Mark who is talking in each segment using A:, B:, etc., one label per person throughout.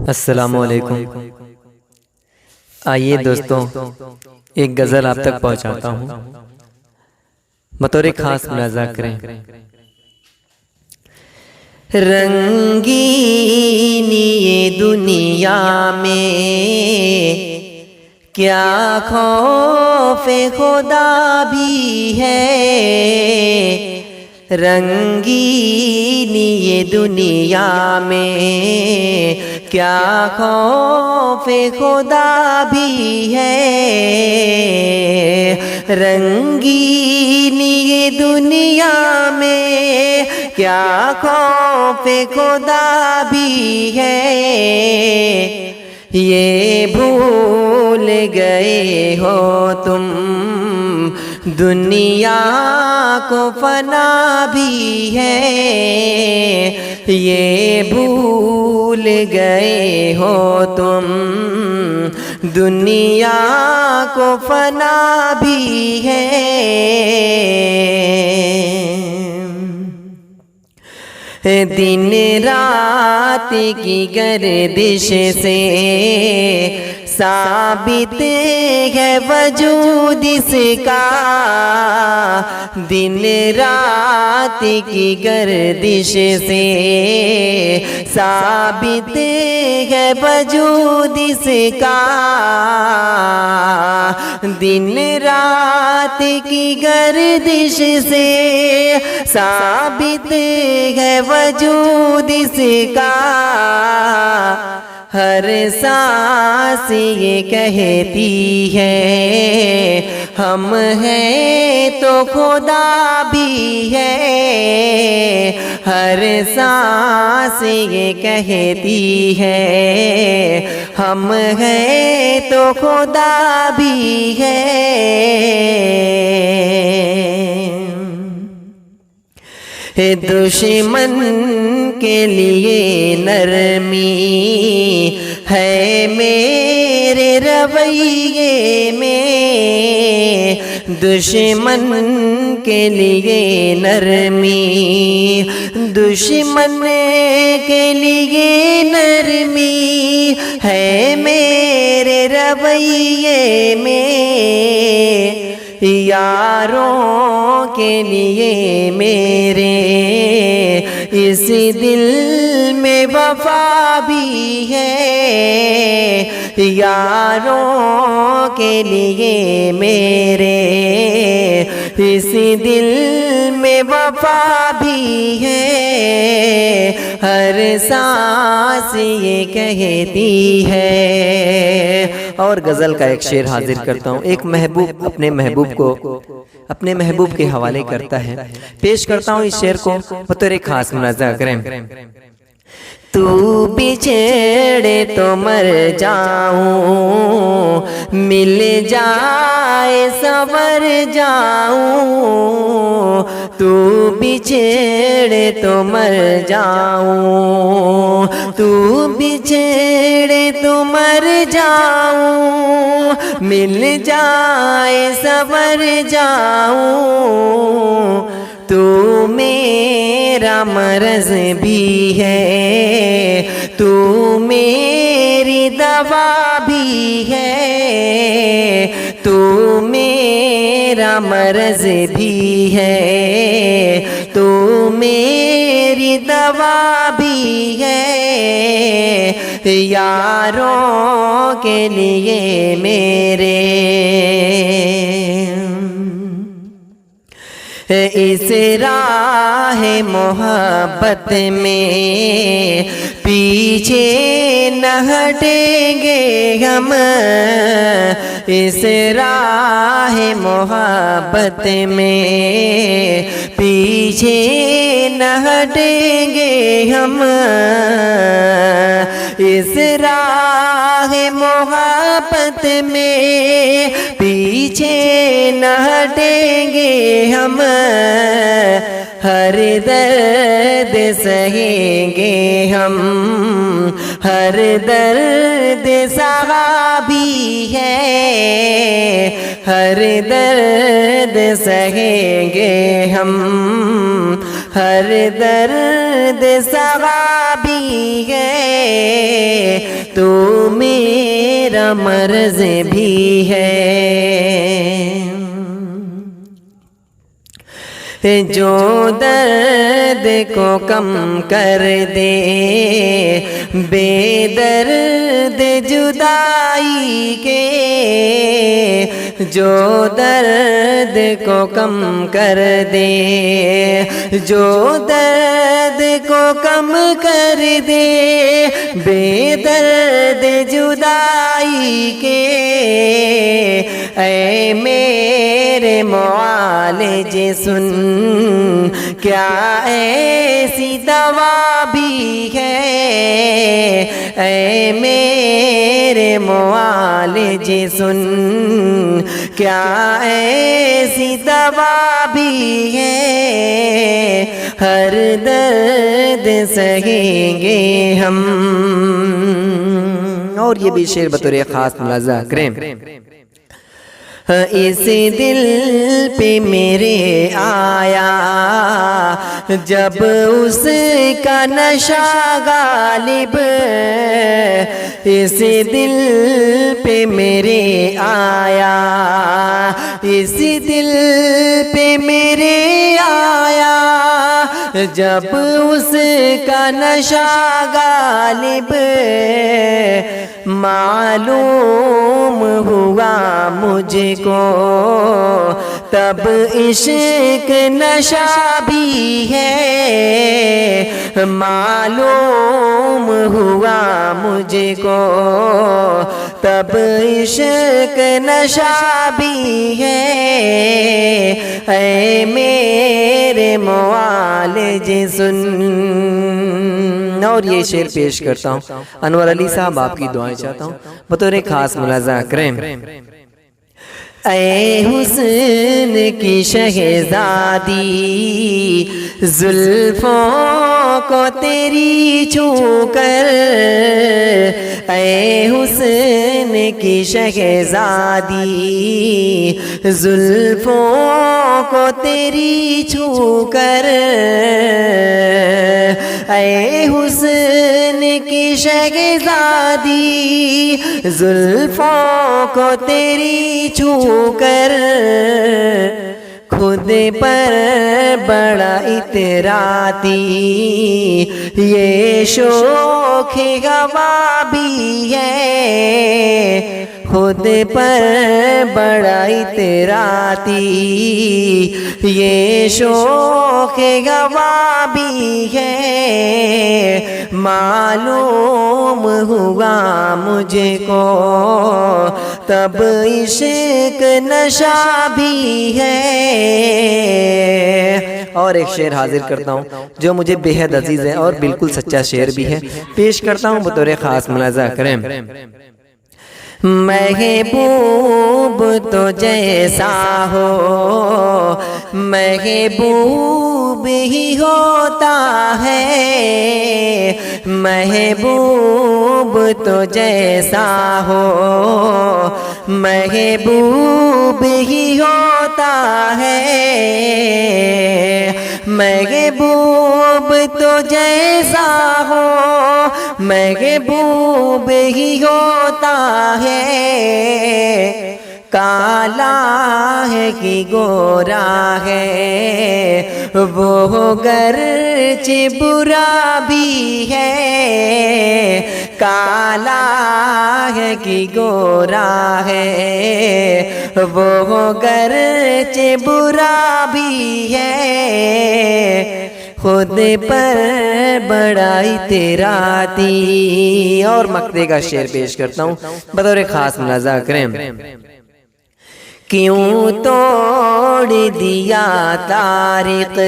A: السلام علیکم۔ آئیے دوستوں ایک غزل آپ تک پہنچاتا ہوں، بطور خاص ملاحظہ کریں۔ رنگینی یہ دنیا میں کیا خوف خدا بھی ہے، رنگینی یہ دنیا میں کیا خوف خدا بھی ہے، رنگینی یہ دنیا میں کیا خوف خدا بھی ہے، یہ بھول گئے ہو تم دنیا کو فنا بھی ہے، یہ بھول گئے ہو تم دنیا کو فنا بھی ہے، دن رات کی گردش سے ثابت ہے وجود اس کا، دن رات کی گردش سے ثابت ہے وجود اس کا، دن رات کی گردش سے ثابت ہے وجود اس کا، ہر سانس یہ کہتی ہے ہم ہیں تو خدا بھی ہے، ہر سانس یہ کہتی ہے ہم ہیں تو خدا بھی ہے، دشمن کے لیے نرمی ہے میرے رویے میں، دشمن کے لیے نرمی، دشمن کے لیے نرمی ہے میرے رویے میں، یاروں کے لیے میرے اس دل میں وفا بھی ہے، یاروں کے لیے میرے اس دل میں وفا بھی ہے، ہر سانس یہ کہتی ہے۔ اور غزل کا ایک شعر حاضر کرتا ہوں، ایک محبوب اپنے محبوب کو اپنے محبوب کے حوالے کرتا ہے، پیش کرتا ہوں اس شعر کو، بطور خاص ملاحظہ کریں۔ تو بچھڑے تو مر جاؤں، مل جائے سنور جاؤں، تو بچھڑے تو مر جاؤں، تو بچھڑے تو مر جاؤں، مل جائے سنور جاؤں، تو میرا مرض بھی ہے، تو میری دوا بھی ہے، تو میرا مرض بھی ہے، تو میری دوا بھی ہے، یاروں کے لیے میرے اس راہ محبت میں پیچھے نہ ہٹیں گے ہم، اس راہ محبت میں پیچھے نہ ہٹیں گے ہم، اس راہ محبت میں پیچھے نہ ہٹیں گے ہم، ہر درد سہیں گے ہم، ہر درد سہا بھی ہے، ہر درد سہیں گے ہم، ہر درد سوا بھی ہے، تو میرا مرض بھی ہے۔ جو درد کو کم کر دے بے درد جدائی کے، جو درد کو کم کر دے، جو درد کو کم کر دے بے درد جدائی کے، اے میرے معالج سن کیا ایسی دوا بھی ہے، اے میرے معالج سن کیا ایسی دوا بھی ہے، ہر درد سہیں گے ہم۔ اور یہ بھی شعر بطور خاص ملاحظہ کریں، اس دل پہ میرے آیا جب اس کا نشہ غالب، اس دل پہ میرے آیا، اس دل پہ میرے آیا جب اس کا نشہ غالب، معلوم ہوا مجھ کو تب عشق نشہ بھی ہے، معلوم ہوا مجھ کو تب عشق نشہ بھی ہے، اے میرے معالج سن۔ اور یہ شعر پیش کرتا ہوں، انور علی صاحب آپ کی دعائیں چاہتا ہوں، بطور خاص ملاحظہ کریں۔ اے حسن کی شہزادی زلفوں کو تیری چھو کر، اے حسن کی شہزادی زلفوں کو تیری چھو کر، اے حسن کی شہزادی زلفوں کو تیری چھو کر، خود پر بڑا اتراتی یہ شوق ہوا بھی ہے، خود پر بڑا اتراتی یہ شوق ہوا بھی ہے، معلوم ہوا مجھ کو تب عشق نشہ بھی ہے۔ اور ایک شعر حاضر کرتا ہوں جو مجھے بے حد عزیز ہے اور بالکل سچا شعر بھی ہے، پیش کرتا ہوں بطور خاص ملاحظہ کریں۔ محبوب تو جیسا ہو محبوب ہی ہوتا ہے، محبوب تو جیسا ہو محبوب ہی ہوتا ہے، محبوب تو جیسا ہو محبوب ہی ہوتا ہے، کالا ہے کہ گورا ہے وہ گرچہ برا بھی ہے، کالا ہے کہ گورا ہے وہ گرچہ برا بھی ہے، خود پر بڑا اتراتی۔ اور مقطع کا شعر پیش کرتا ہوں بطور خاص ملاحظہ کریں۔ کیوں توڑ دیا طارق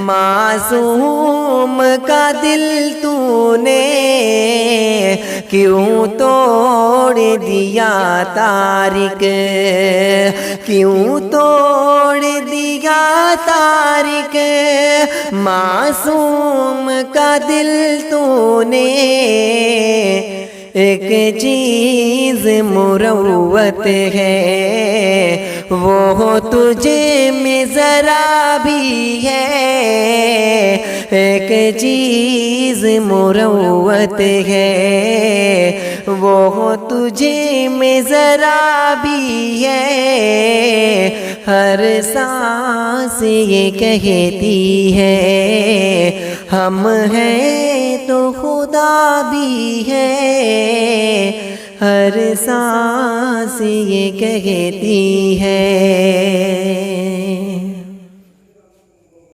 A: معصوم کا دل تو نے، کیوں توڑ دیا طارق، کیوں توڑ دیا طارق معصوم کا دل تو نے، ایک چیز مروت ہے وہ تجھے میں ذرا بھی ہے، ایک چیز مروت ہے، وہ تجھے میں ذرا بھی ہے، ہر سانس یہ کہتی ہے ہم ہیں تو خدا بھی ہے، ہر سانس یہ کہتی ہے۔